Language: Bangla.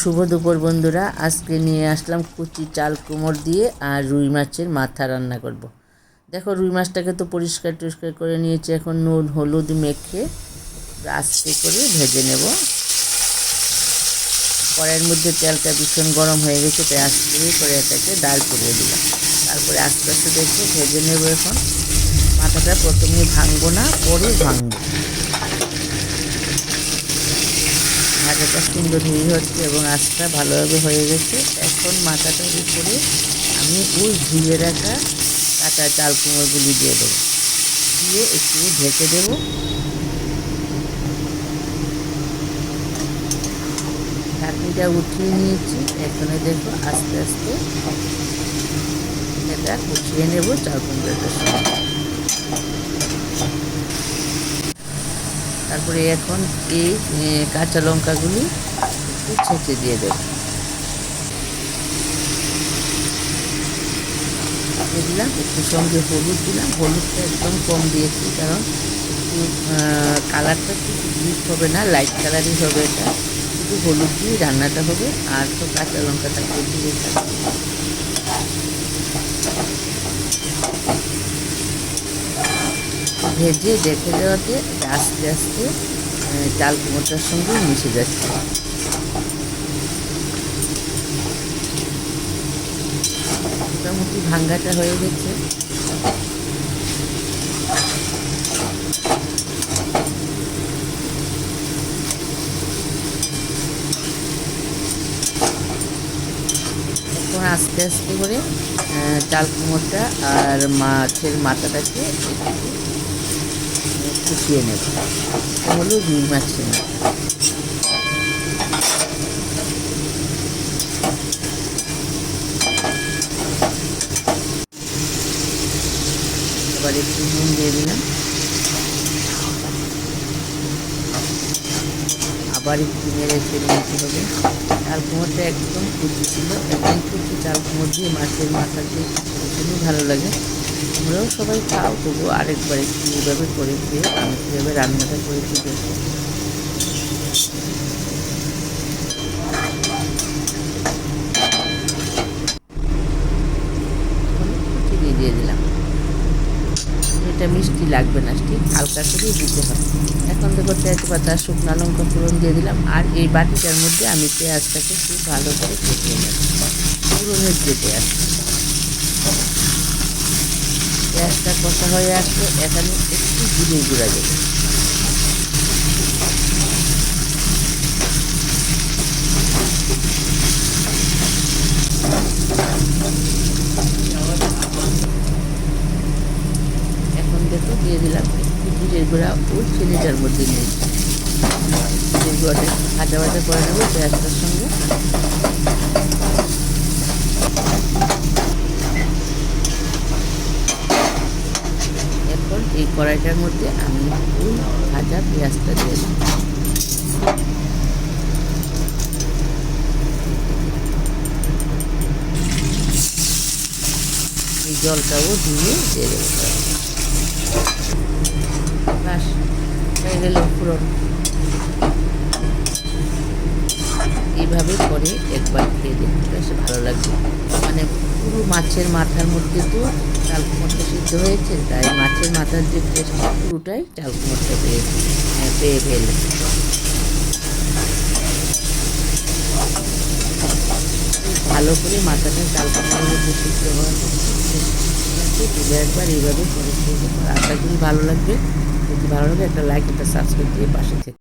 শুভ দুপুর বন্ধুরা, আজকে নিয়ে আসলাম কুচি চাল কুমড় দিয়ে আর রুই মাছের মাথা রান্না করব। দেখো, রুই মাছটাকে তো পরিষ্কার করে নিয়েছি। এখন নুন হলুদ মেখে আস্তে করে ভেজে নেব। কড়াইয়ের মধ্যে তেলটা ভীষণ গরম হয়ে গেছে, তাই আস্তে করে এটাকে দাঁড় করিয়ে দিলাম। তারপরে আস্তে আস্তে দেখে ভেজে নেব। এখন মাথাটা প্রথমে ভাঙবো না, পরে ভাঙবো। ভাজাটা সুন্দর হয়ে হচ্ছে এবং আঁচটা ভালোভাবে হয়ে গেছে। এখন মাথাটার উপরে আমি ওই ধুয়ে রাখা কাঁচা চাল কুমড়োগুলি দিয়ে দেবো, দিয়ে একটু ঢেকে দেব। ঢাকনিটা উঠিয়ে নিয়েছি। এখানে দেখো আস্তে আস্তে এটা কষিয়ে নেব চাল কুমড়োটার সঙ্গে। তারপরে এখন এই কাঁচা লঙ্কাগুলি একটু ছেঁচে দিয়ে দেব। দিলাম একটু সঙ্গে হলুদ দিলাম। হলুদটা একদম কম দিয়েছি, কারণ একটু কালারটা একটু ডিপ হবে না, লাইট কালারই হবে। এটা শুধু হলুদ দিয়ে রান্নাটা হবে, আর তো কাঁচা লঙ্কাটা দিয়ে থাকবে। ভেজে দেখে দেওয়াতে আস্তে আস্তে চাল কুমড়োটার সঙ্গে মিশে যাচ্ছে। মোটামুটি ভাঙ্গাটা হয়ে গেছে। এখন আস্তে আস্তে করে চাল কুমড়োটা আর মাছের মাথাটাকে একটু কষিয়ে নেব। হলো রুই মাছের মাথা। এবার একটু নুন দিয়ে দিলাম, আবার একটু নেড়ে চেড়ে নিতে হবে। চাল কুমড়োটা একদম কুচি ছিল, একদম কুচি চাল কুমড়ো দিয়ে মাছের মাথা দিয়ে খুবই ভালো লাগে। তোমরাও সবাই খাও, তবুও আরেকবার একটু এইভাবে করে দিয়ে আমি কীভাবে রান্নাটা করেছি দেখো। দিয়ে দিলাম। এটা মিষ্টি লাগবে না, ঠিক হালকা করেই দিতে হবে। এখন দেখো তেজপাতা শুকনো লঙ্কা ফোড়ন দিয়ে দিলাম। আর এই বাটিটার মধ্যে আমি পেঁয়াজটাকে খুব ভালো করে কষিয়ে নেব। ফোড়নের যে পেঁয়াজটা কষা হয়ে আসলে এখানে একটু জিরে গুঁড়া দেবো। দেখো দিয়ে দিলাম একটু জিরের গুঁড়া ওই চিনিটার মধ্যে নিয়েছি। জিরের গুঁড়াটা ভাজা ভাজা করে নেবো পেঁয়াজটার সঙ্গে। এখন এই কড়াইটার মধ্যে আমি ওই ভাজা পেঁয়াজটা দিয়ে দিই। এই জলটাও দিয়ে দেবো। বাস হয়ে গেল পুরো। এইভাবে করে একবার খেয়ে দেখতে বেশ ভালো লাগবে। মানে পুরো মাছের মাথার মধ্যে তো চাল কুমড়োটা সিদ্ধ হয়েছে, তাই মাছের মাথার যে টেস্টটা পুরোটাই চাল কুমড়োটা পেয়ে ফেলে। ভালো করে মাথাটা চাল কুমড়োর মধ্যে সিদ্ধ হওয়ার তুলে একবার এইভাবে করে খেয়ে দেখো। আশা করি ভালো লাগবে। যদি ভালো লাগে একটা লাইক, একটা সাবস্ক্রাইব দিয়ে পাশে থেকে।